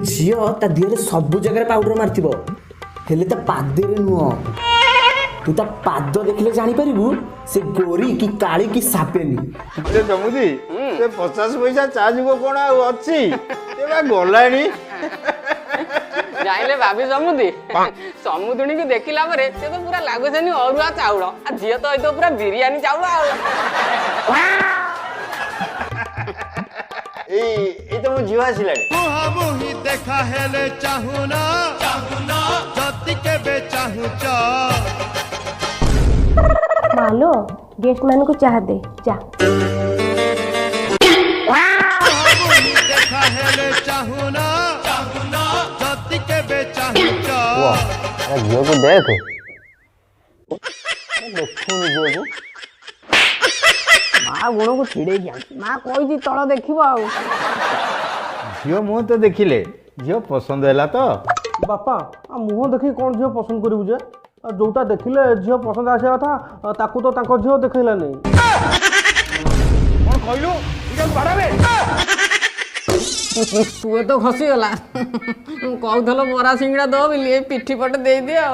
झील ता देह सब जगह पाउडर मार्थिबो हेले ता पादरे नुह तू ता पाद देखले जानी परिबु से गोरी की काली की सापेनी से जमुदी से 50 पैसा चार्ज को कोन अछि एबा गलानी जाइले भाभी समुदी समुदुणी को देखिला परे से तो पूरा लागो छनी अरुआ चाउल आ झियो तो एतो पूरा बिरयानी चाउल आ ए तो मो जीवा आसिलानी मुहा मुही देखा हेले चाहुना जति के बे चाहू मालो गेस्ट मान को चाह दे जा देखा हेले चाहुना जति के बे चाहू अरे झियो को देख देखुनी झियो को माँ गुण को छिड़े गया माँ कोई तल देखिबो आ झियो मुह तो देखिले झियो पसंद हैला तो बापा आ मुह देखि कौन झियो पसंद करिबु जे जोटा देखिले झियो पसंद आसे था ताकू तो ताको झियो देखैला नहीं कोन कहलु इके बाड़ाबे तू तो खसी गला कहउथलो बरा सिंगड़ा दो बिली पिठी पट दे दे आ